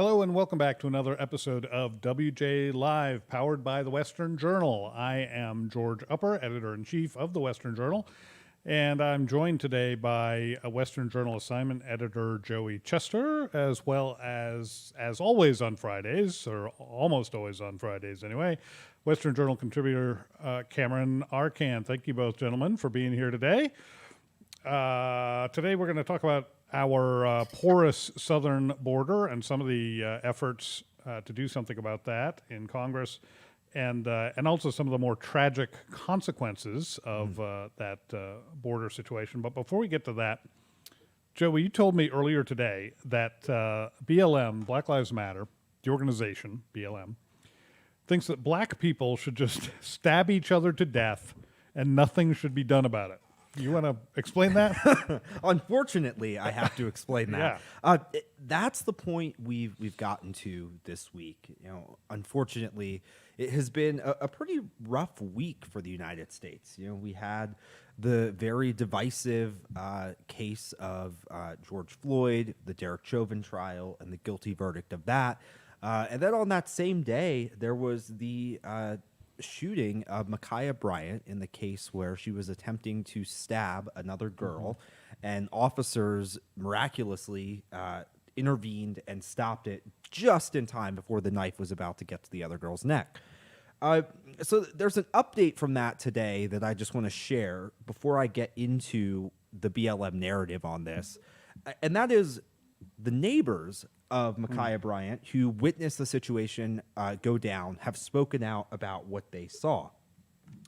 Hello and welcome back to another episode of WJ Live, powered by the Western Journal. I am George Upper, editor-in-chief of the Western Journal, and I'm joined today by a Western Journal assignment editor, Joey Chester, as well as always on Fridays, or almost always on Fridays anyway, Western Journal contributor Cameron Arcan. Thank you both, gentlemen, for being here today. Today we're going to talk about our porous southern border and some of the efforts to do something about that in Congress, and also some of the more tragic consequences of that border situation. But before we get to that, Joey, you told me earlier today that BLM, Black Lives Matter, the organization, BLM, thinks that black people should just stab each other to death and nothing should be done about it. You want to explain that? Unfortunately, I have to explain that. Yeah. That's the point we've gotten to this week. Unfortunately, it has been a pretty rough week for the United States. We had the very divisive case of George Floyd, the Derek Chauvin trial, and the guilty verdict of that. And then on that same day, there was the shooting of Micaiah Bryant in the case where she was attempting to stab another girl, and officers miraculously intervened and stopped it just in time before the knife was about to get to the other girl's neck. So there's an update from that today that I just want to share before I get into the BLM narrative on this, and that is the neighbors of Micaiah Bryant, who witnessed the situation go down, have spoken out about what they saw.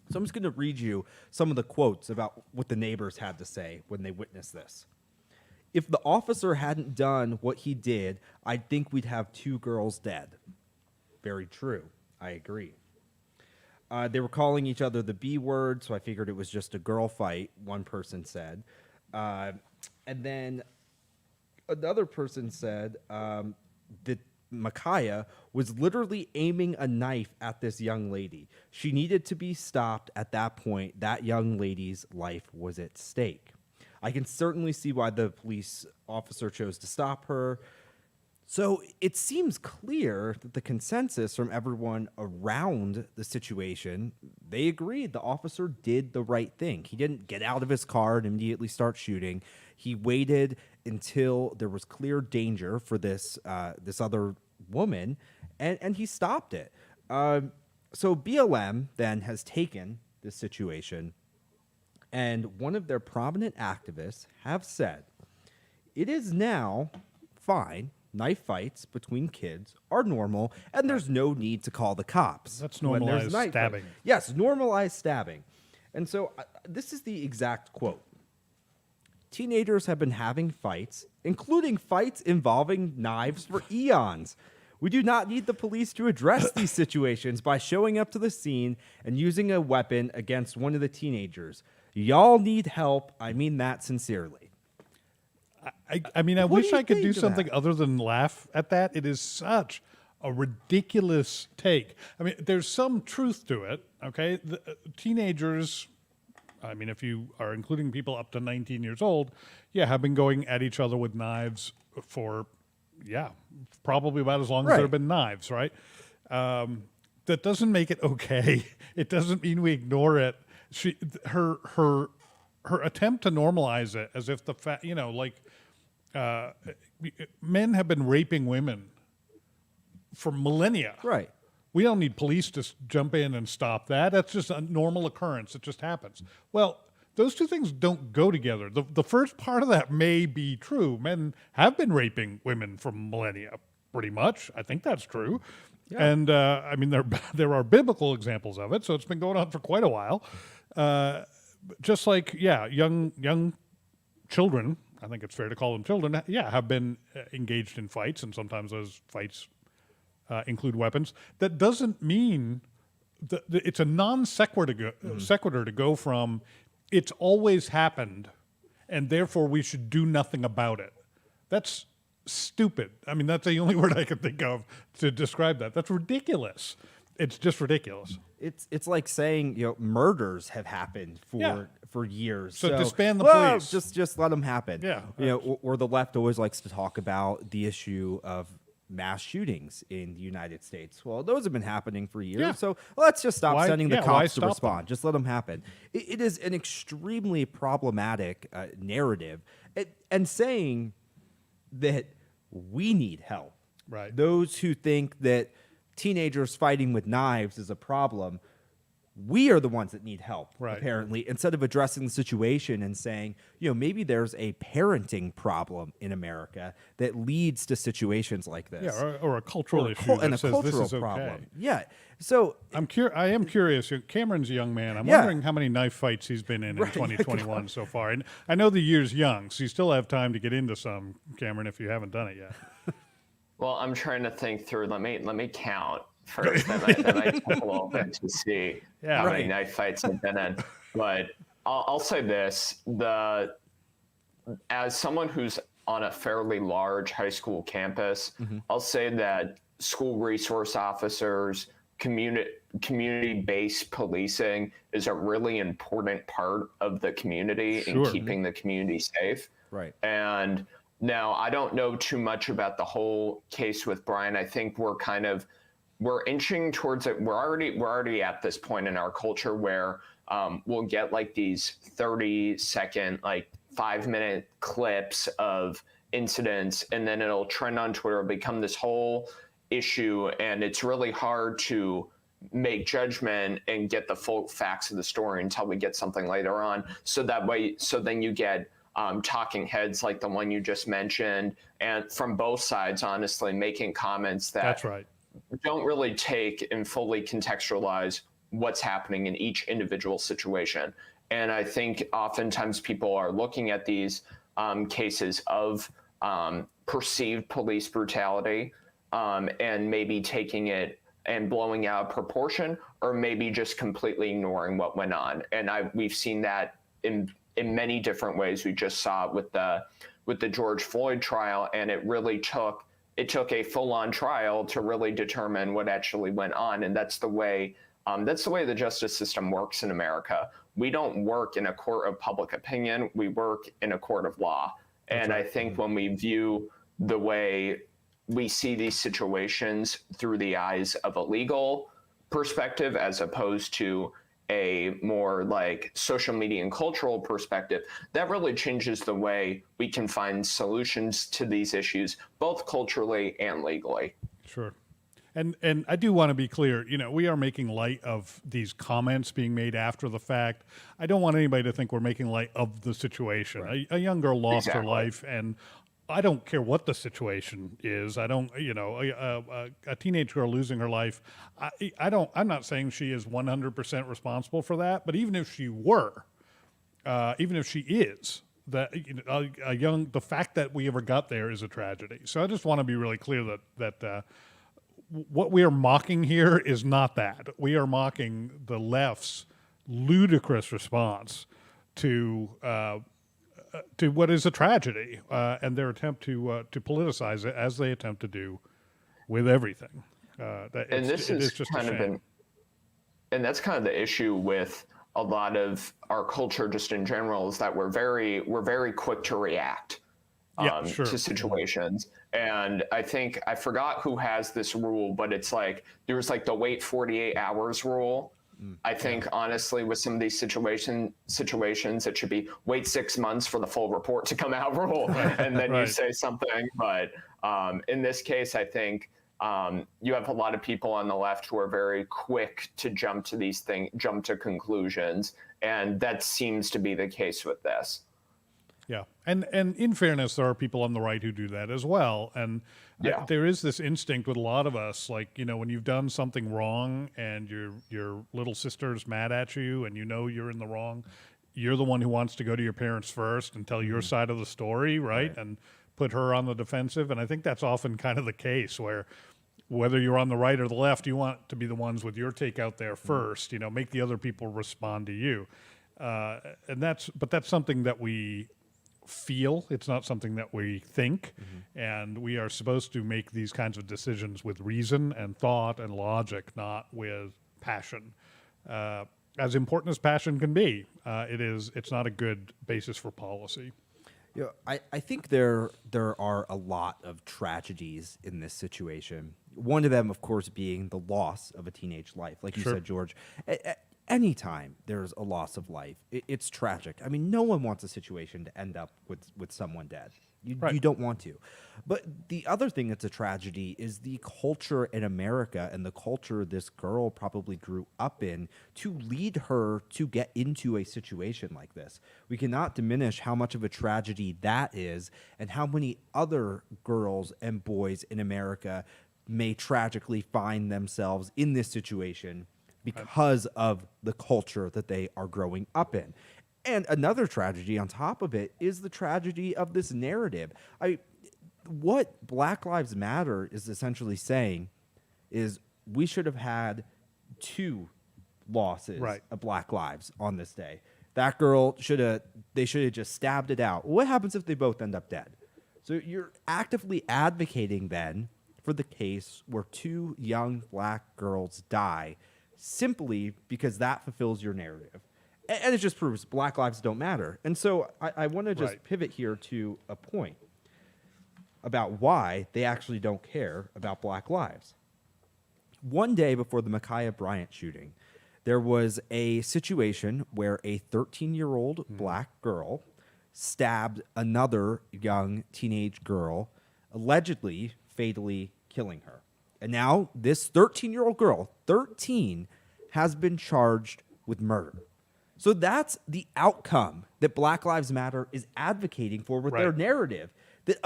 So I'm just going to read you some of the quotes about what the neighbors had to say when they witnessed this. "If the officer hadn't done what he did, I'd think we'd have 2 girls dead." Very true. I agree. They were calling each other the B word, so I figured it was just a girl fight, one person said. And then another person said that Micaiah was literally aiming a knife at this young lady. She needed to be stopped at that point. That young lady's life was at stake. I can certainly see why the police officer chose to stop her. So it seems clear that the consensus from everyone around the situation, they agreed the officer did the right thing. He didn't get out of his car and immediately start shooting. He waited until there was clear danger for this other woman, and he stopped it. So BLM then has taken this situation, and one of their prominent activists have said, it is now fine. Knife fights between kids are normal, and there's no need to call the cops. That's normalized stabbing. Yes, normalized stabbing. And so this is the exact quote. "Teenagers have been having fights, including fights involving knives, for eons. We do not need the police to address these situations by showing up to the scene and using a weapon against one of the teenagers. Y'all need help. I mean that sincerely." I mean, I wish I could do think of something that? other than laugh at that. It is such a ridiculous take. I mean, there's some truth to it, okay? Teenagers, I mean, if you are including people up to 19 years old, have been going at each other with knives for, probably about as long as there have been knives, right? That doesn't make it okay. It doesn't mean we ignore it. Her attempt to normalize it as if the fact, men have been raping women for millennia. Right. We don't need police to jump in and stop that. That's just a normal occurrence. It just happens. Well, those two things don't go together. The first part of that may be true. Men have been raping women for millennia, pretty much. I think that's true. Yeah. And I mean, there are biblical examples of it, so it's been going on for quite a while. Just like, young children, I think it's fair to call them children, have been engaged in fights, and sometimes those fights include weapons. That doesn't mean that it's a non sequitur to go from it's always happened, and therefore we should do nothing about it. That's stupid. I mean, that's the only word I can think of to describe that. That's ridiculous. It's just ridiculous. It's like saying, murders have happened for years. So disband the police. Just let them happen. Yeah. Or the left always likes to talk about the issue of mass shootings in the United States. Well, those have been happening for years. Yeah. So let's just stop sending the why cops to stop respond. them? Just let them happen. It is an extremely problematic narrative, and saying that we need help. Right. Those who think that teenagers fighting with knives is a problem, we are the ones that need help, Right. apparently, instead of addressing the situation and saying, maybe there's a parenting problem in America that leads to situations like this. Yeah, or a cultural issue And that a says cultural this is problem. okay. Yeah. So I am curious. Cameron's a young man. I'm Yeah. wondering how many knife fights he's been in 2021 so far. And I know the year's young, so you still have time to get into some, Cameron, if you haven't done it yet. Well, I'm trying to think through. Let me count first. That might take a little bit to see how many knife fights I've been in. But I'll say this: as someone who's on a fairly large high school campus, I'll say that school resource officers, community-based policing is a really important part of the community in keeping the community safe. Right. And now I don't know too much about the whole case with Bryant. I think we're inching towards it. We're already at this point in our culture where we'll get like these 30-second, like 5-minute clips of incidents, and then it'll trend on Twitter, become this whole issue, and it's really hard to make judgment and get the full facts of the story until we get something later on. So then you get talking heads like the one you just mentioned, and from both sides, honestly, making comments that don't really take and fully contextualize what's happening in each individual situation. And I think oftentimes people are looking at these cases of perceived police brutality and maybe taking it and blowing out of proportion, or maybe just completely ignoring what went on. And we've seen that in many different ways. We just saw it with the George Floyd trial, and it took a full-on trial to really determine what actually went on. And that's the way the justice system works in America. We don't work in a court of public opinion. We work in a court of law. And I think when we view the way we see these situations through the eyes of a legal perspective, as opposed to a more like social media and cultural perspective, that really changes the way we can find solutions to these issues, both culturally and legally. Sure. And I do want to be clear, we are making light of these comments being made after the fact. I don't want anybody to think we're making light of the situation. Right. A young girl lost her life, and I don't care what the situation is. I don't, a teenage girl losing her life. I'm not saying she is 100% responsible for that, but even if she were, even if she is, the fact that we ever got there is a tragedy. So I just want to be really clear that what we are mocking here is not that. We are mocking the left's ludicrous response to what is a tragedy, and their attempt to politicize it, as they attempt to do with everything. And this is just kind of and that's kind of the issue with a lot of our culture, just in general, is that we're very quick to react to situations. And I think I forgot who has this rule, but it's like there's like the wait 48 hours rule. I think honestly, with some of these situations, it should be wait 6 months for the full report to come out rule, and then you say something. But in this case, I think you have a lot of people on the left who are very quick to jump to conclusions, and that seems to be the case with this. Yeah, and in fairness, there are people on the right who do that as well, and there is this instinct with a lot of us, like when you've done something wrong and your little sister's mad at you, and you're in the wrong, you're the one who wants to go to your parents first and tell your side of the story, right? And put her on the defensive. And I think that's often kind of the case where, whether you're on the right or the left, you want to be the ones with your take out there first. Make the other people respond to you, and that's something that we feel. It's not something that we think, and we are supposed to make these kinds of decisions with reason and thought and logic, not with passion. As important as passion can be, it's not a good basis for policy. I think there are a lot of tragedies in this situation. One of them, of course, being the loss of a teenage life. Like you Sure. said, George, anytime there's a loss of life, it's tragic. I mean, no one wants a situation to end up with someone dead. You don't want to. But the other thing that's a tragedy is the culture in America and the culture this girl probably grew up in to lead her to get into a situation like this. We cannot diminish how much of a tragedy that is and how many other girls and boys in America may tragically find themselves in this situation because of the culture that they are growing up in. And another tragedy on top of it is the tragedy of this narrative. What Black Lives Matter is essentially saying is we should have had 2 losses of Black lives on this day. That girl should have just stabbed it out. What happens if they both end up dead? So you're actively advocating then for the case where 2 young Black girls die simply because that fulfills your narrative. And it just proves Black lives don't matter. And so I want to just pivot here to a point about why they actually don't care about Black lives. One day before the Micaiah Bryant shooting, there was a situation where a 13-year-old Black girl stabbed another young teenage girl, allegedly fatally killing her. And now this 13-year-old girl, 13, has been charged with murder. So that's the outcome that Black Lives Matter is advocating for with their narrative. That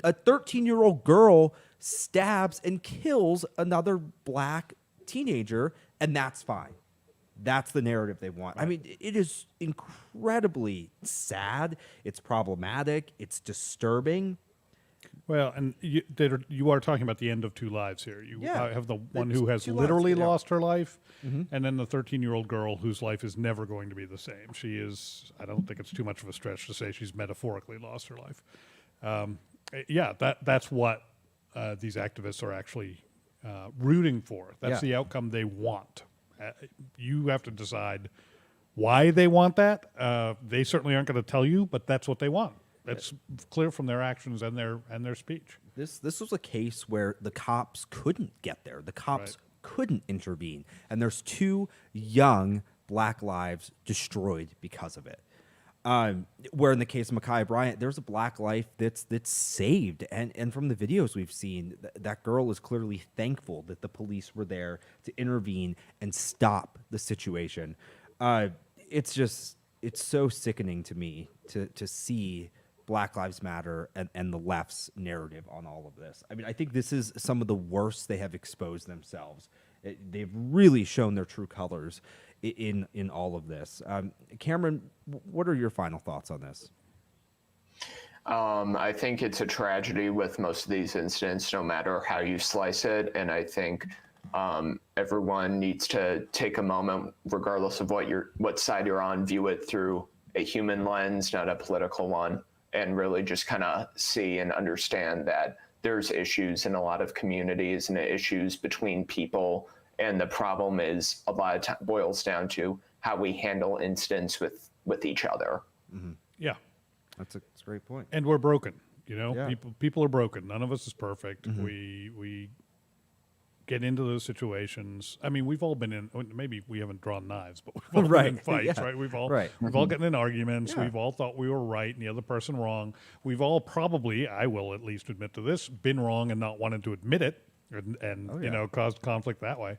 a 13-year-old girl stabs and kills another Black teenager, and that's fine. That's the narrative they want. I mean, it is incredibly sad. It's problematic. It's disturbing. Well, and you are talking about the end of 2 lives here. You have the one who has 2 literally lives, lost her life, and then the 13-year-old girl whose life is never going to be the same. She is, I don't think it's too much of a stretch to say she's metaphorically lost her life. That's what these activists are actually rooting for. That's the outcome they want. You have to decide why they want that. They certainly aren't going to tell you, but that's what they want. That's clear from their actions and their speech. This was a case where the cops couldn't get there. The cops couldn't intervene. And there's 2 young Black lives destroyed because of it. Where in the case of Micaiah Bryant, there's a Black life that's saved. And from the videos we've seen, that girl is clearly thankful that the police were there to intervene and stop the situation. It's so sickening to me to see Black Lives Matter and the left's narrative on all of this. I mean, I think this is some of the worst they have exposed themselves. They've really shown their true colors in all of this. Cameron, what are your final thoughts on this? I think it's a tragedy with most of these incidents, no matter how you slice it. And I think everyone needs to take a moment, regardless of what side you're on, view it through a human lens, not a political one, and really just kind of see and understand that there's issues in a lot of communities and issues between people. And the problem is a lot of time boils down to how we handle incidents with each other. Mm-hmm. Yeah. That's a great point. And we're broken. People are broken. None of us is perfect. Mm-hmm. We get into those situations. I mean, we've all been in. Maybe we haven't drawn knives, but we've all been in fights, right? We've all gotten in arguments. We've all thought we were right and the other person wrong. We've all probably, I will at least admit to this, been wrong and not wanted to admit it, and caused conflict that way.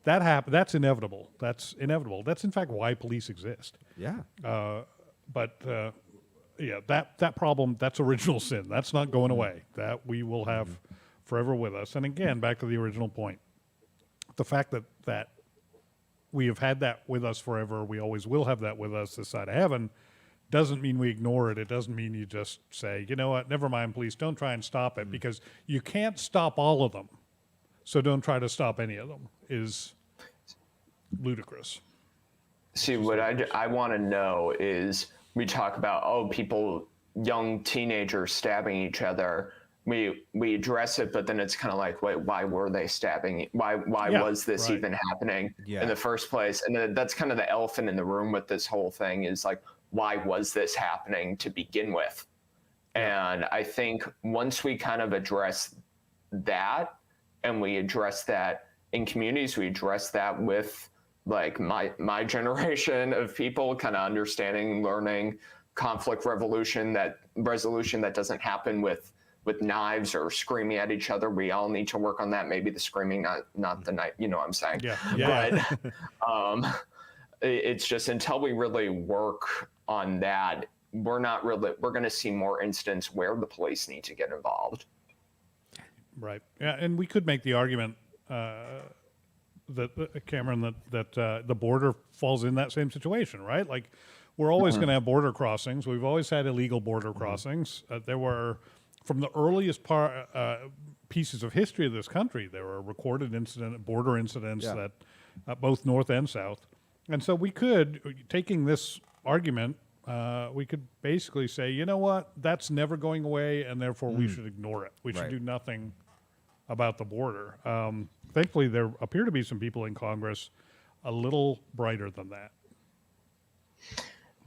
That happen. That's inevitable. That's inevitable. That's in fact why police exist. Yeah. That problem, that's original sin. That's not going away. That we will have forever with us. And again, back to the original point, the fact that we have had that with us forever, we always will have that with us this side of heaven, doesn't mean we ignore it. It doesn't mean you just say, you know what, never mind, please don't try and stop it, because you can't stop all of them. So don't try to stop any of them is ludicrous. See, what I want to know is, we talk about, people, young teenagers stabbing each other. We address it, but then it's kind of like, wait, why were they stabbing? Why was this even happening in the first place? And then that's kind of the elephant in the room with this whole thing is like, why was this happening to begin with? And I think once we kind of address that, and we address that in communities, we address that with like my generation of people kind of understanding, learning conflict resolution that doesn't happen with knives or screaming at each other. We all need to work on that. Maybe the screaming, not the knife, you know what I'm saying? Yeah. But it's just until we really work on that, we're going to see more instances where the police need to get involved. Right. Yeah, and we could make the argument that Cameron, that the border falls in that same situation, right? Like, we're always going to have border crossings. We've always had illegal border crossings. There were, from the earliest pieces of history of this country, there were recorded border incidents that both north and south. And so we could, taking this argument, we could basically say, you know what, that's never going away, and therefore we should ignore it. We should do nothing about the border. Thankfully, there appear to be some people in Congress a little brighter than that.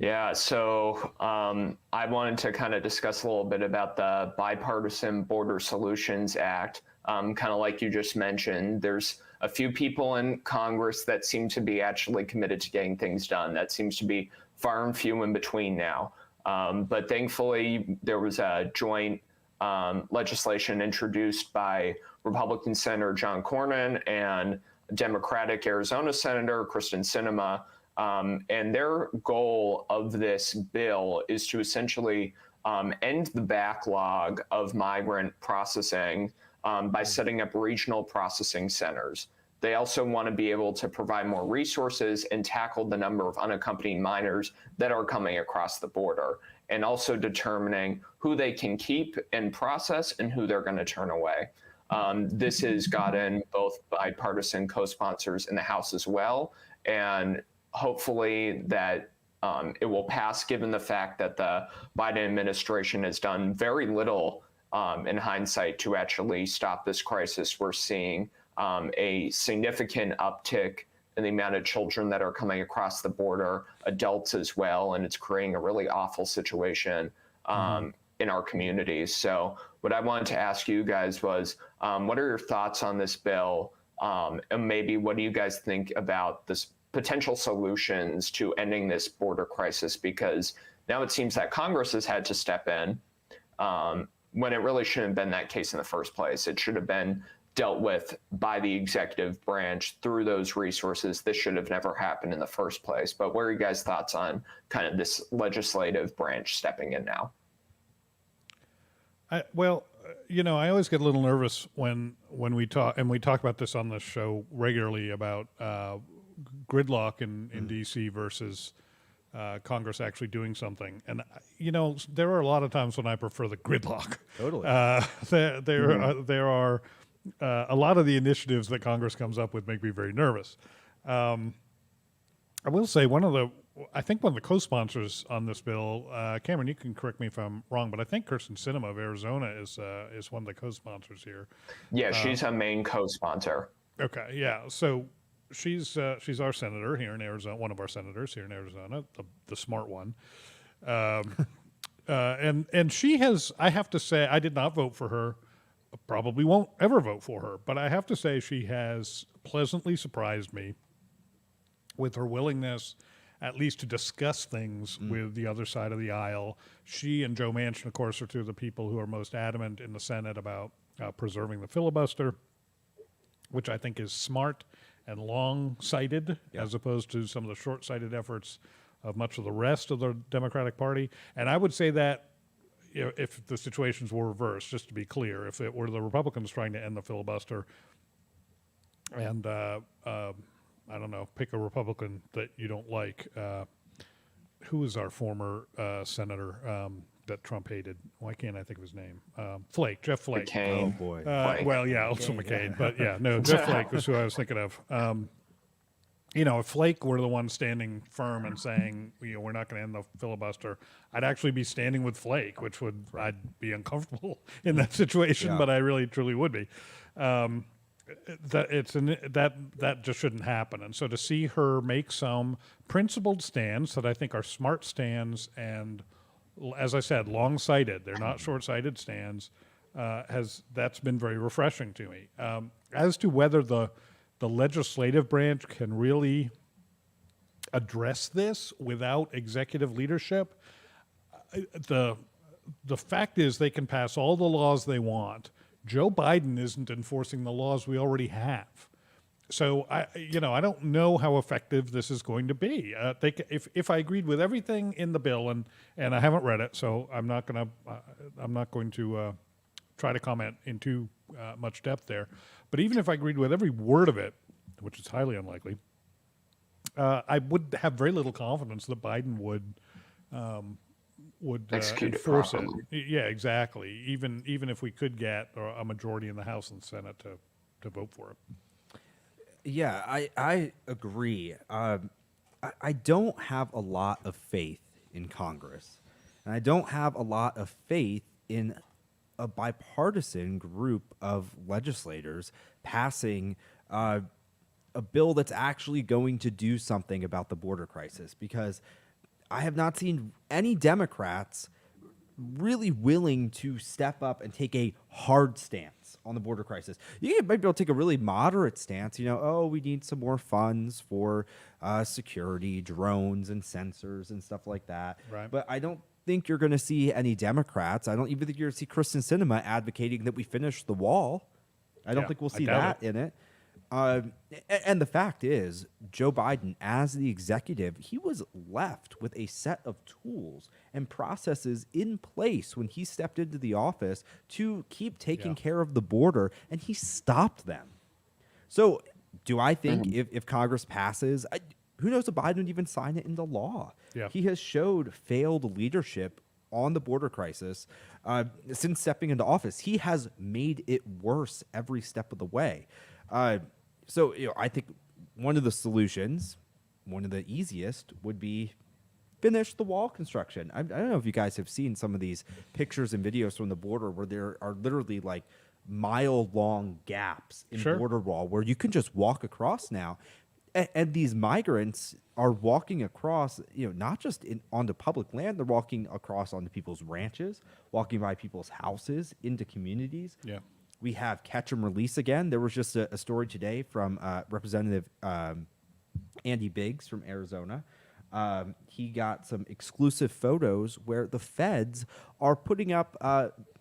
Yeah, so I wanted to kind of discuss a little bit about the Bipartisan Border Solutions Act. Kind of like you just mentioned, there's a few people in Congress that seem to be actually committed to getting things done. That seems to be far and few in between now. But thankfully, there was a joint legislation introduced by Republican Senator John Cornyn and Democratic Arizona Senator Kristen Sinema. And their goal of this bill is to essentially end the backlog of migrant processing by setting up regional processing centers. They also want to be able to provide more resources and tackle the number of unaccompanied minors that are coming across the border, and also determining who they can keep and process and who they're going to turn away. This has gotten both bipartisan co-sponsors in the House as well, and hopefully that it will pass, given the fact that the Biden administration has done very little in hindsight to actually stop this crisis. We're seeing a significant uptick in the amount of children that are coming across the border, adults as well, and it's creating a really awful situation in our communities. So what I wanted to ask you guys was, what are your thoughts on this bill? And maybe what do you guys think about this potential solutions to ending this border crisis? Because now it seems that Congress has had to step in when it really shouldn't have been that case in the first place. It should have been dealt with by the executive branch through those resources. This should have never happened in the first place. But what are you guys' thoughts on kind of this legislative branch stepping in now? Well, you know, I always get a little nervous when we talk, and we talk about this on the show regularly, about gridlock in D.C. versus Congress actually doing something. And, you know, there are a lot of times when I prefer the gridlock. Totally. There are a lot of the initiatives that Congress comes up with make me very nervous. I will say I think one of the co-sponsors on this bill, Cameron, you can correct me if I'm wrong, but I think Kirsten Sinema of Arizona is one of the co-sponsors here. Yeah, she's a main co-sponsor. Okay, yeah. So she's our senator here in Arizona, one of our senators here in Arizona, the smart one. And she has, I have to say, I did not vote for her. Probably won't ever vote for her, but I have to say she has pleasantly surprised me with her willingness at least to discuss things with the other side of the aisle. She and Joe Manchin, of course, are two of the people who are most adamant in the Senate about preserving the filibuster, which I think is smart and long-sighted, as opposed to some of the short-sighted efforts of much of the rest of the Democratic Party. And I would say that, you know, if the situations were reversed, just to be clear, if it were the Republicans trying to end the filibuster, and I don't know, pick a Republican that you don't like. Who is our former senator that Trump hated? Why can't I think of his name? Jeff Flake. McCain. Oh, boy. Well, yeah, also McCain. But yeah, no, Jeff Flake was who I was thinking of. You know, if Flake were the one standing firm and saying, you know, we're not going to end the filibuster, I'd actually be standing with Flake, which I'd be uncomfortable in that situation, but I really truly would be. That just shouldn't happen. And so to see her make some principled stands that I think are smart stands and as I said, long-sighted. They're not short-sighted stands. That's been very refreshing to me. As to whether the legislative branch can really address this without executive leadership, the fact is they can pass all the laws they want. Joe Biden isn't enforcing the laws we already have. So I don't know how effective this is going to be. If I agreed with everything in the bill, and I haven't read it, so I'm not going to try to comment in too much depth there. But even if I agreed with every word of it, which is highly unlikely, I would have very little confidence that Biden would Execute it enforce it. properly. Yeah, exactly. Even if we could get a majority in the House and Senate to vote for it. Yeah, I agree. I don't have a lot of faith in Congress, and I don't have a lot of faith in a bipartisan group of legislators passing a bill that's actually going to do something about the border crisis, because I have not seen any Democrats really willing to step up and take a hard stance on the border crisis. You might be able to take a really moderate stance, we need some more funds for security, drones and sensors and stuff like that. Right. But I don't think you're going to see any Democrats. I don't even think you're going to see Kristen Sinema advocating that we finish the wall. I don't think we'll see that in it. And the fact is, Joe Biden, as the executive, he was left with a set of tools and processes in place when he stepped into the office to keep taking care of the border, and he stopped them. So do I think if Congress passes, who knows if Biden would even sign it into law? Yeah. He has showed failed leadership on the border crisis since stepping into office. He has made it worse every step of the way. So I think one of the solutions, one of the easiest, would be finish the wall construction. I don't know if you guys have seen some of these pictures and videos from the border where there are literally like mile-long gaps in border wall where you can just walk across now. And these migrants are walking across, not just onto public land, they're walking across onto people's ranches, walking by people's houses, into communities. Yeah. We have catch and release again. There was just a story today from Representative Andy Biggs from Arizona. He got some exclusive photos where the feds are putting up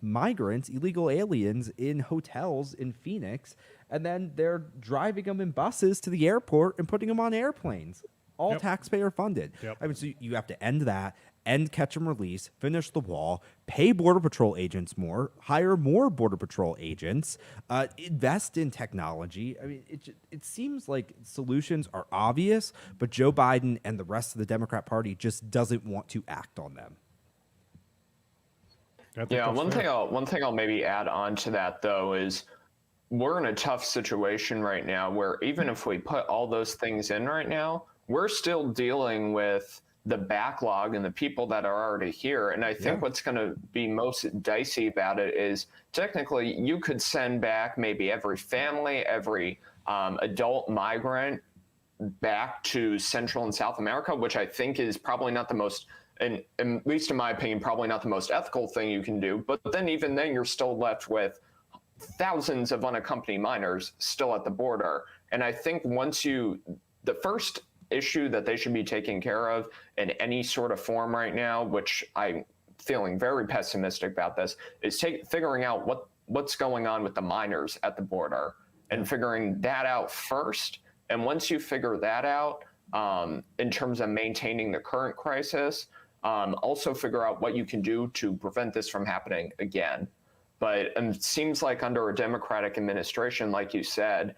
migrants, illegal aliens, in hotels in Phoenix, and then they're driving them in buses to the airport and putting them on airplanes, all taxpayer funded. Yep. I mean, so you have to end that, end catch and release, finish the wall, pay Border Patrol agents more, hire more Border Patrol agents, invest in technology. I mean, it seems like solutions are obvious, but Joe Biden and the rest of the Democrat Party just doesn't want to act on them. One thing I'll maybe add on to that, though, is we're in a tough situation right now where even if we put all those things in right now, we're still dealing with the backlog and the people that are already here. And I think what's going to be most dicey about it is technically you could send back maybe every family, every adult migrant back to Central and South America, which I think is probably not the most, and at least in my opinion, probably not the most ethical thing you can do. But then even then you're still left with thousands of unaccompanied minors still at the border. And I think the first issue that they should be taking care of in any sort of form right now, which I'm feeling very pessimistic about this, is figuring out what's going on with the minors at the border and figuring that out first. And once you figure that out, in terms of maintaining the current crisis, also figure out what you can do to prevent this from happening again. But it seems like under a Democratic administration, like you said,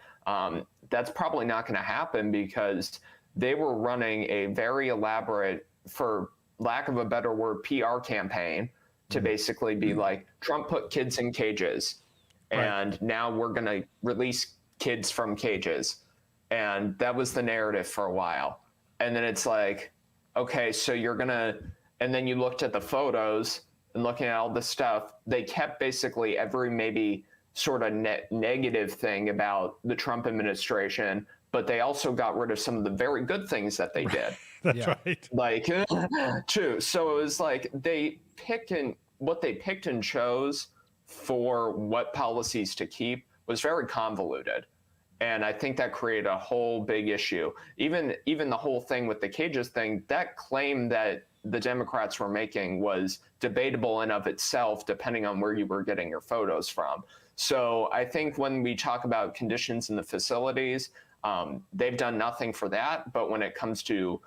that's probably not going to happen because they were running a very elaborate, for lack of a better word, PR campaign to basically be like, Trump put kids in cages, and now we're going to release kids from cages. And that was the narrative for a while. And then it's like, okay, so you're going to, and then you looked at the photos and looking at all this stuff, they kept basically every maybe sort of negative thing about the Trump administration, but they also got rid of some of the very good things that they did. That's right. Like, too. So it was like they what they picked and chose for what policies to keep was very convoluted. And I think that created a whole big issue. Even the whole thing with the cages thing, that claim that the Democrats were making was debatable in of itself, depending on where you were getting your photos from. So I think when we talk about conditions in the facilities, they've done nothing for that. But when it comes to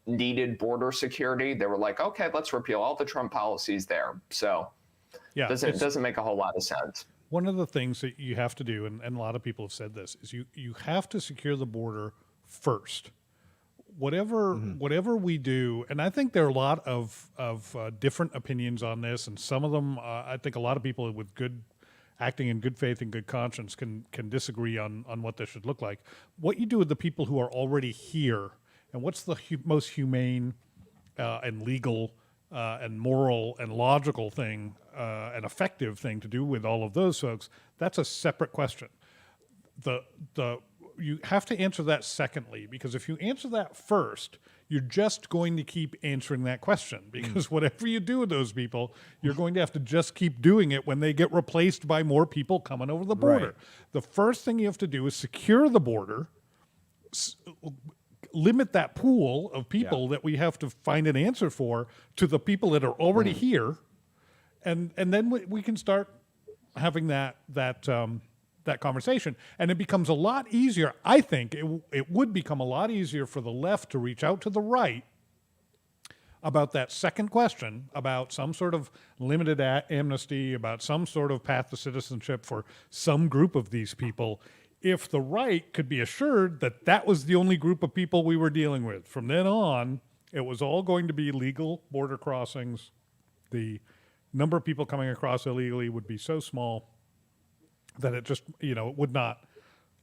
needed border security, they were like, okay, let's repeal all the Trump policies there. So Yeah, it doesn't make a whole lot of sense. one of the things that you have to do, and a lot of people have said this, is you have to secure the border first. Whatever we do, and I think there are a lot of different opinions on this, and some of them, I think a lot of people with acting in good faith and good conscience can disagree on what this should look like. What you do with the people who are already here, and what's the most humane and legal and moral and logical thing and effective thing to do with all of those folks, that's a separate question. You have to answer that secondly, because if you answer that first, you're just going to keep answering that question, because whatever you do with those people, you're going to have to just keep doing it when they get replaced by more people coming over the border. Right. The first thing you have to do is secure the border, limit that pool of people that we have to find an answer for to the people that are already here, and then we can start having that conversation, and it becomes a lot easier. I think it would become a lot easier for the left to reach out to the right about that second question, about some sort of limited amnesty, about some sort of path to citizenship for some group of these people, if the right could be assured that that was the only group of people we were dealing with. From then on, it was all going to be legal border crossings. The number of people coming across illegally would be so small that it just, it would not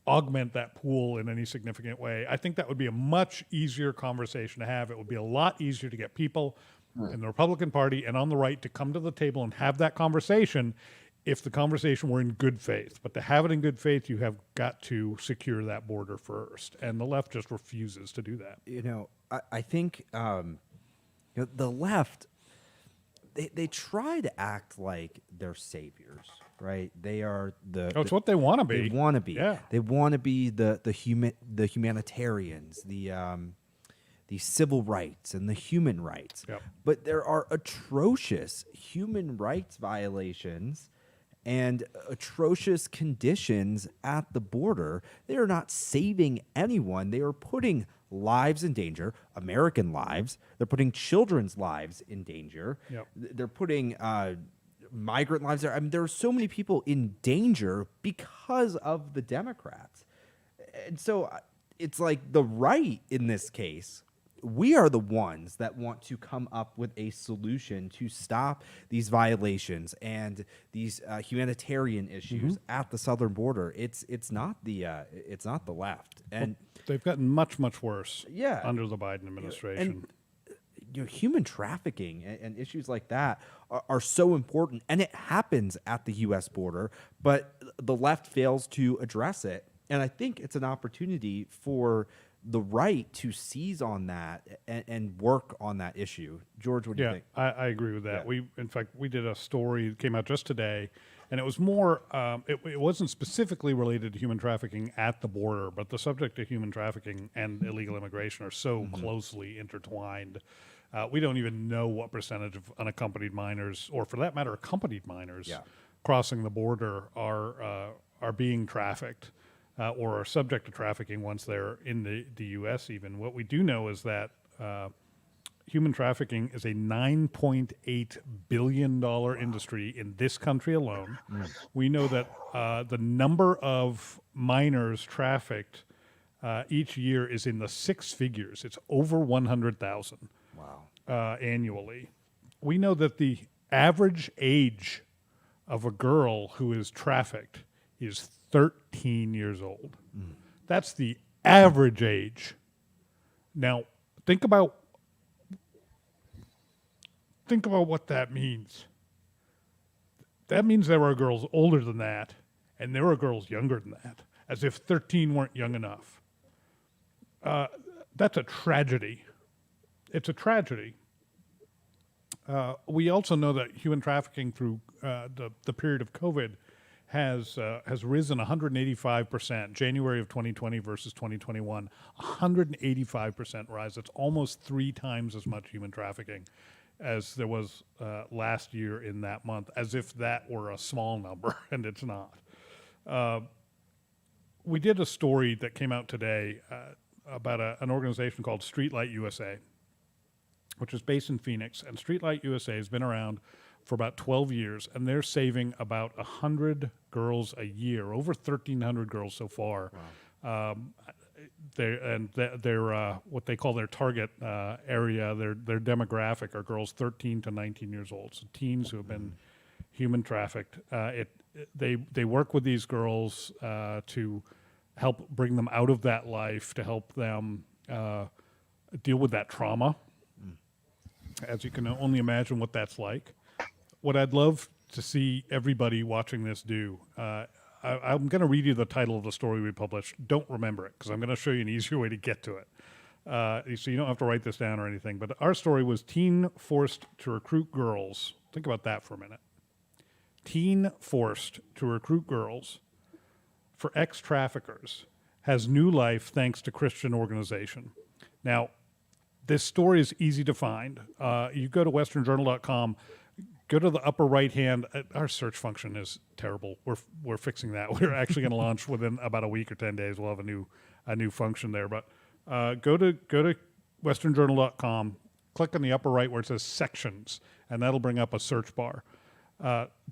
augment that pool in any significant way. I think that would be a much easier conversation to have. It would be a lot easier to get people in the Republican Party and on the right to come to the table and have that conversation if the conversation were in good faith. But to have it in good faith, you have got to secure that border first. And the left just refuses to do that. I think the left, they try to act like they're saviors, right? They are it's what they want to be. They want to be. Yeah. They want to be the humanitarians, the civil rights and the human rights. Yep. But there are atrocious human rights violations and atrocious conditions at the border. They are not saving anyone. They are putting lives in danger, American lives. They're putting children's lives in danger. Yep. They're putting migrant lives there. I mean, there are so many people in danger because of the Democrats. And so it's like the right in this case, we are the ones that want to come up with a solution to stop these violations and these humanitarian issues at the southern border. It's not the left, and They've gotten much, much worse Yeah. under the Biden administration. And human trafficking and issues like that are so important, and it happens at the U.S. border, but the left fails to address it. And I think it's an opportunity for the right to seize on that and work on that issue. George, what do you think? I agree with that. Yeah. In fact, we did a story that came out just today, and it was more, it wasn't specifically related to human trafficking at the border, but the subject of human trafficking and illegal immigration are so closely intertwined. We don't even know what percentage of unaccompanied minors, or for that matter, accompanied minors, crossing the border are being trafficked. Or are subject to trafficking once they're in the U.S. even. What we do know is that human trafficking is a $9.8 billion industry in this country alone. We know that the number of minors trafficked each year is in the six figures. It's over 100,000 annually. We know that the average age of a girl who is trafficked is 13 years old. That's the average age. Now, think about what that means. That means there are girls older than that, and there are girls younger than that, as if 13 weren't young enough. That's a tragedy. It's a tragedy. We also know that human trafficking through the period of COVID has risen 185%. January of 2020 versus 2021, 185% rise. It's almost 3 times as much human trafficking as there was last year in that month, as if that were a small number, and it's not. We did a story that came out today about an organization called Streetlight USA, which is based in Phoenix. And Streetlight USA has been around for about 12 years, and they're saving about 100 girls a year, over 1,300 girls so far. Wow. They're what they call their target area, their demographic are girls 13 to 19 years old, so teens who have been human trafficked. They work with these girls to help bring them out of that life, to help them deal with that trauma. As you can only imagine what that's like. What I'd love to see everybody watching this do, I'm going to read you the title of the story we published. Don't remember it, because I'm going to show you an easier way to get to it. So you don't have to write this down or anything. But our story was teen forced to recruit girls. Think about that for a minute. Teen forced to recruit girls for ex-traffickers has new life thanks to Christian organization. Now, this story is easy to find. You go to westernjournal.com, go to the upper right hand. Our search function is terrible. We're fixing that. We're actually going to launch within about a week or 10 days. We'll have a new function there. But go to westernjournal.com, click on the upper right where it says sections, and that'll bring up a search bar.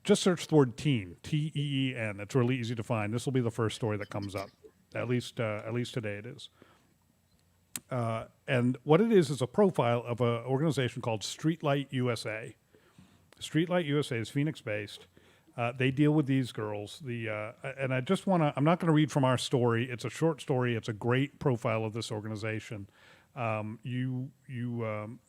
Just search the word teen, T-E-E-N. It's really easy to find. This will be the first story that comes up. At least today it is. And what it is a profile of an organization called Streetlight USA. Streetlight USA is Phoenix-based. They deal with these girls. And I just want to, I'm not going to read from our story. It's a short story. It's a great profile of this organization. You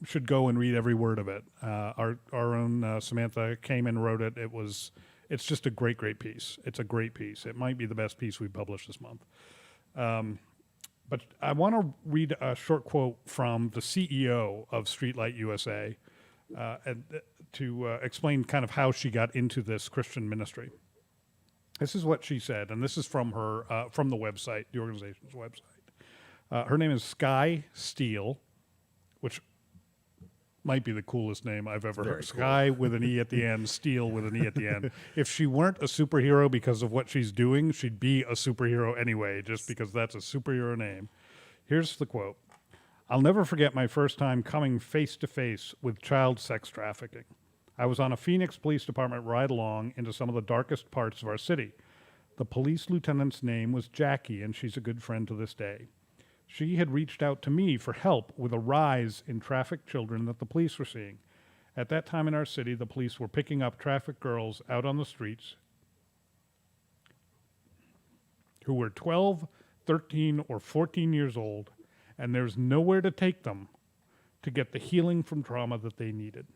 should go and read every word of it. Our own Samantha came and wrote it. It's just a great piece. It's a great piece. It might be the best piece we published this month. But I want to read a short quote from the CEO of Streetlight USA and to explain kind of how she got into this Christian ministry. This is what she said, and this is from her from the website, the organization's website. Her name is Sky Steele, which might be the coolest name I've ever heard. Cool. Sky with an E at the end, Steele with an E at the end. If she weren't a superhero because of what she's doing, she'd be a superhero anyway, just because that's a superhero name. Here's the quote. I'll never forget my first time coming face to face with child sex trafficking. I was on a Phoenix Police Department ride-along into some of the darkest parts of our city. The police lieutenant's name was Jackie, and she's a good friend to this day. She had reached out to me for help with a rise in trafficked children that the police were seeing. At that time in our city, the police were picking up trafficked girls out on the streets who were 12, 13, or 14 years old, and there's nowhere to take them to get the healing from trauma that they needed.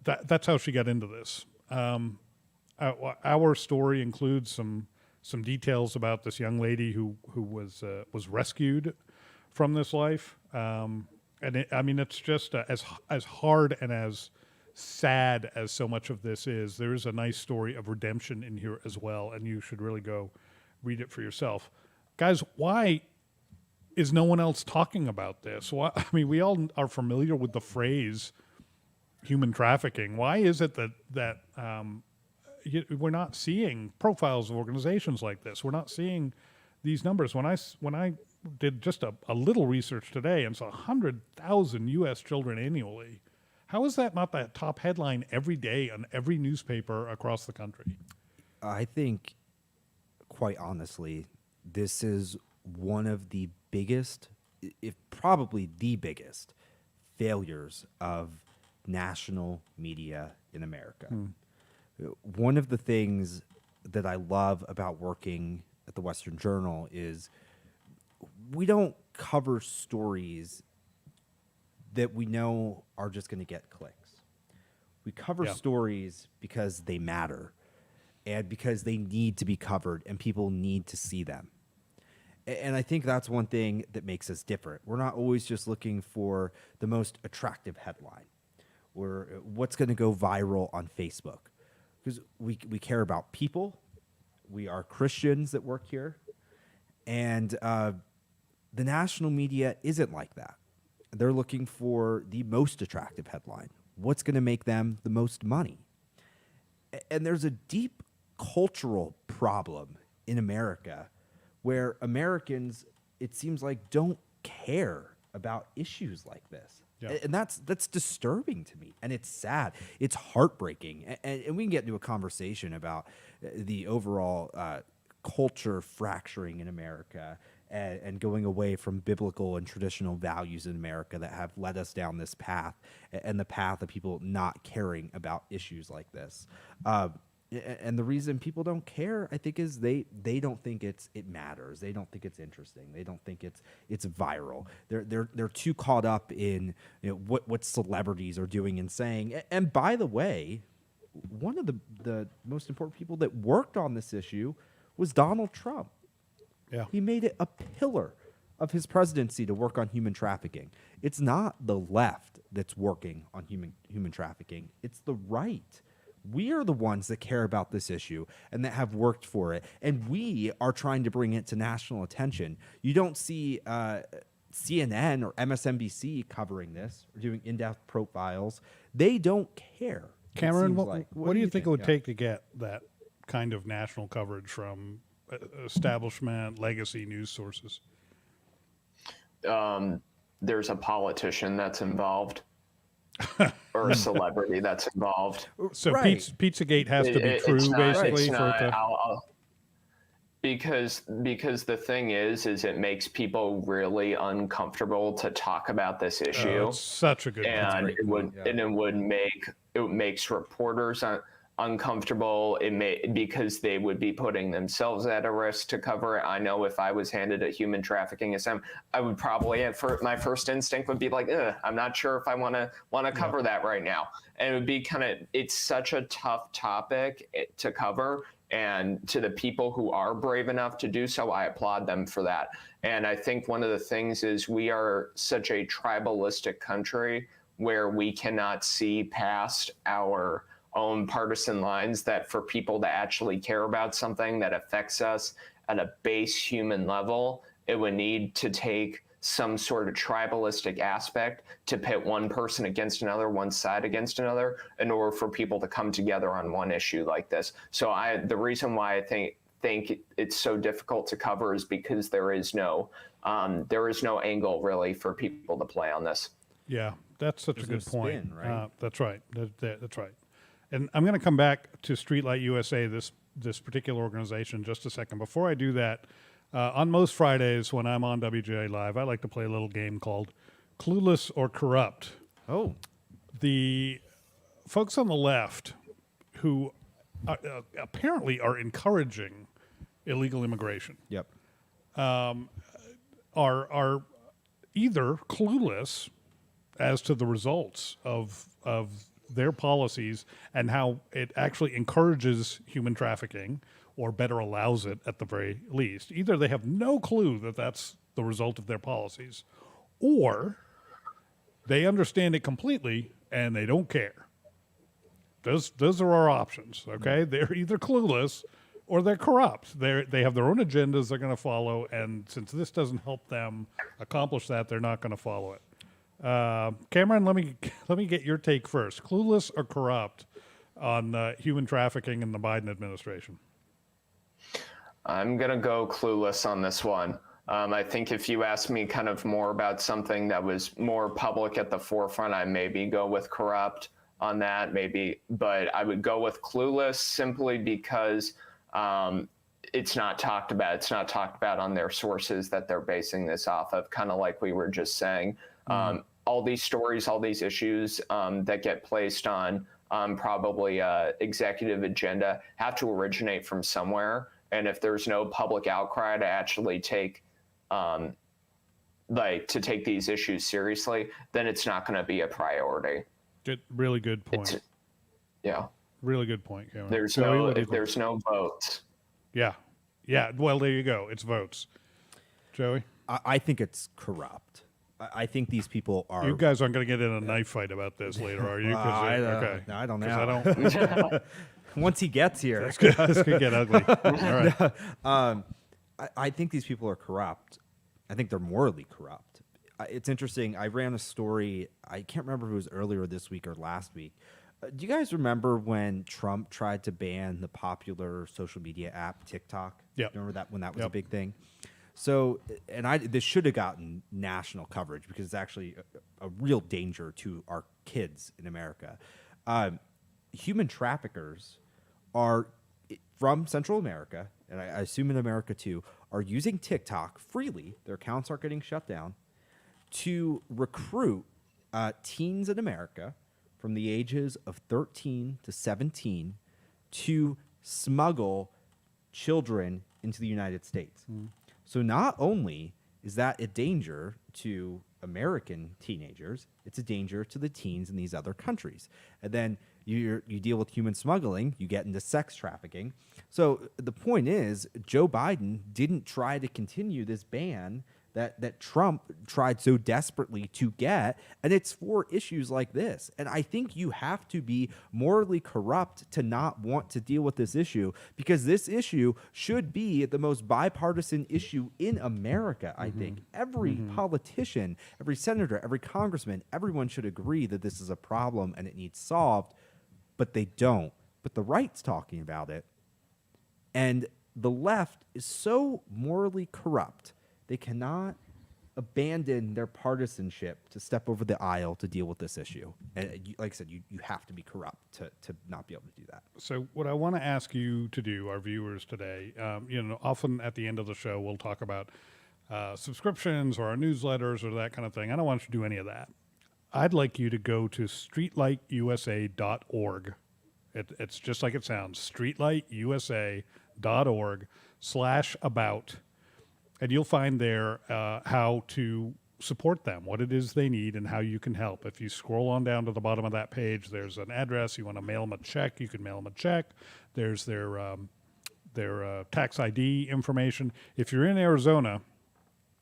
That's how she got into this. Our story includes some details about this young lady who was rescued from this life, and it's just as hard and as sad as so much of this is. There is a nice story of redemption in here as well, and you should really go read it for yourself, guys. Why is no one else talking about this? Why, we all are familiar with the phrase human trafficking. Why is it that we're not seeing profiles of organizations like this? We're not seeing these numbers. When I did just a little research today and saw 100,000 U.S. children annually, how is that not that top headline every day on every newspaper across the country? I think, quite honestly, this is one of the biggest, if probably the biggest, failures of national media in America. One of the things that I love about working at the Western Journal is we don't cover stories that we know are just going to get clicks. We cover stories because they matter and because they need to be covered and people need to see them. And I think that's one thing that makes us different. We're not always just looking for the most attractive headline or what's going to go viral on Facebook, because we care about people. We are Christians that work here. And the national media isn't like that. They're looking for the most attractive headline. What's going to make them the most money? And there's a deep cultural problem in America where Americans, it seems like, don't care about issues like this. Yeah. And that's disturbing to me. And it's sad. It's heartbreaking. And we can get into a conversation about the overall culture fracturing in America and going away from biblical and traditional values in America that have led us down this path, and the path of people not caring about issues like this. And the reason people don't care, I think, is they don't think it matters. They don't think it's interesting. They don't think it's viral. They're too caught up in, you know, what celebrities are doing and saying. And by the way, one of the most important people that worked on this issue was Donald Trump. Yeah. He made it a pillar of his presidency to work on human trafficking. It's not the left that's working on human trafficking. It's the right. We are the ones that care about this issue and that have worked for it. And we are trying to bring it to national attention. You don't see CNN or MSNBC covering this or doing in-depth profiles. They don't care. Cameron, What what do you think it would take to get that kind of national coverage from establishment, legacy news sources? There's a politician that's involved or a celebrity that's involved. So Right. Pizzagate has to be true, It's not- basically. it's For not- it to, because the thing is it makes people really uncomfortable to talk about this issue. it's such a good And point. it makes reporters uncomfortable. Because they would be putting themselves at a risk to cover it. I know if I was handed a human trafficking assignment, I would probably my first instinct would be like, I'm not sure if I want to cover that right now. And it would be it's such a tough topic to cover. And to the people who are brave enough to do so, I applaud them for that. And I think one of the things is we are such a tribalistic country where we cannot see past our own partisan lines, that for people to actually care about something that affects us at a base human level, it would need to take some sort of tribalistic aspect to pit one person against another, one side against another, in order for people to come together on one issue like this. So the reason why I think it's so difficult to cover is because there is no angle really for people to play on this. Yeah, that's such There's a good no point. spin, right? That's right. That's right. And I'm going to come back to Streetlight USA, this particular organization, just a second. Before I do that, on most Fridays when I'm on WJA Live, I like to play a little game called Clueless or Corrupt. Oh, The folks on the left who apparently are encouraging illegal immigration yep. are either clueless as to the results of their policies and how it actually encourages human trafficking, or better allows it at the very least. Either they have no clue that that's the result of their policies, or they understand it completely and they don't care. Those are our options, okay? They're either clueless or they're corrupt. They have their own agendas they're going to follow, and since this doesn't help them accomplish that, they're not going to follow it. Cameron, let me get your take first. Clueless or corrupt on human trafficking in the Biden administration? I'm going to go clueless on this one. I think if you ask me kind of more about something that was more public at the forefront, I maybe go with corrupt on that, maybe. But I would go with clueless simply because it's not talked about. It's not talked about on their sources that they're basing this off of, kind of like we were just saying. All these stories, all these issues that get placed on probably executive agenda have to originate from somewhere. And if there's no public outcry to actually take these issues seriously, then it's not going to be a priority. Really good point. Yeah. Really good point, Cameron. There's no votes. Yeah. Well, there you go. It's votes. Joey? I think it's corrupt. I think these people are. You guys aren't going to get in a knife fight about this later, are you? Okay. I don't know. 'Cause I don't. Once he gets here, This could get ugly. All right. I think these people are corrupt. I think they're morally corrupt. It's interesting. I ran a story. I can't remember if it was earlier this week or last week. Do you guys remember when Trump tried to ban the popular social media app TikTok? Yep. Remember that when that was a Yep. big thing? So, and this should have gotten national coverage because it's actually a real danger to our kids in America. Human traffickers are from Central America, and I assume in America too, are using TikTok freely. Their accounts aren't getting shut down to recruit teens in America from the ages of 13 to 17 to smuggle children into the United States. So not only is that a danger to American teenagers, it's a danger to the teens in these other countries. And then you deal with human smuggling, you get into sex trafficking. So the point is, Joe Biden didn't try to continue this ban that Trump tried so desperately to get, and it's for issues like this. And I think you have to be morally corrupt to not want to deal with this issue, because this issue should be the most bipartisan issue in America, I think. Every politician, every senator, every congressman, everyone should agree that this is a problem and it needs solved, but they don't. But the right's talking about it, and the left is so morally corrupt they cannot abandon their partisanship to step over the aisle to deal with this issue. And like I said, you have to be corrupt to not be able to do that. So what I want to ask you to do, our viewers today, often at the end of the show, we'll talk about subscriptions or our newsletters or that kind of thing. I don't want you to do any of that. I'd like you to go to streetlightUSA.org. It's just like it sounds, streetlightUSA.org/about. And you'll find there how to support them, what it is they need, and how you can help. If you scroll on down to the bottom of that page, there's an address. You want to mail them a check, you can mail them a check. There's their tax ID information. If you're in Arizona,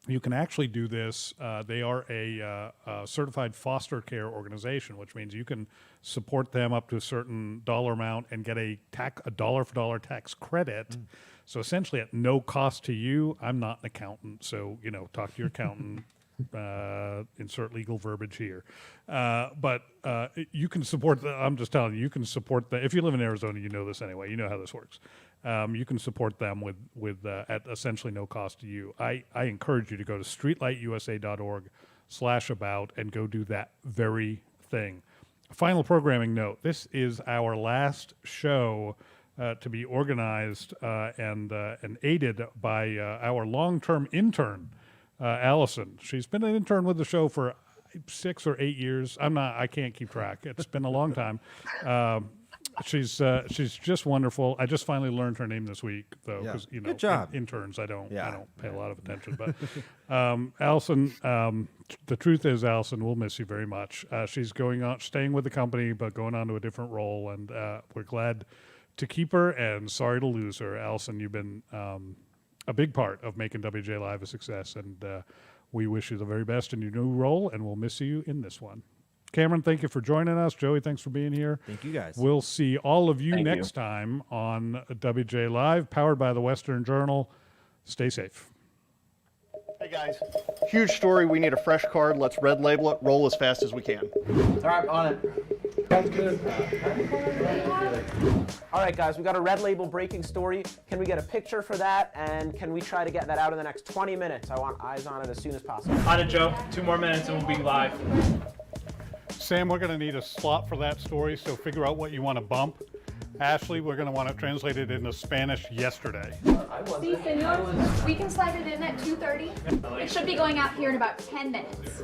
you can actually do this. They are a certified foster care organization, which means you can support them up to a certain dollar amount and get a dollar-for-dollar tax credit. So essentially at no cost to you. I'm not an accountant, so, talk to your accountant, insert legal verbiage here. But you can support I'm just telling you, you can support if you live in Arizona, you know this anyway, you know how this works. You can support them with at essentially no cost to you. I encourage you to go to streetlightUSA.org/about and go do that very thing. Final programming note. This is our last show to be organized and aided by our long-term intern, Allison. She's been an intern with the show for 6 or 8 years. I can't keep track. It's been a long time. She's just wonderful. I just finally learned her name this week, though, because Good job. interns I don't pay a lot of attention. But Allison, the truth is, Allison, we'll miss you very much. She's staying with the company, but going on to a different role, and we're glad to keep her and sorry to lose her. Allison, you've been a big part of making WJ Live a success, and we wish you the very best in your new role, and we'll miss you in this one. Cameron, thank you for joining us. Joey, thanks for being here. Thank you, guys. We'll see all of you next time on WJ Live, powered by the Western Journal. Stay safe. Hey guys, huge story. We need a fresh card. Let's red label it. Roll as fast as we can. All right, on it. Sounds good. All right, guys, we got a red label breaking story. Can we get a picture for that? And can we try to get that out in the next 20 minutes? I want eyes on it as soon as possible. On it, Joe. 2 more minutes and we'll be live. Sam, we're going to need a slot for that story, so figure out what you want to bump. Ashley, we're going to want to translate it into Spanish yesterday. Sí, señor. We can slide it in at 2:30. It should be going out here in about 10 minutes.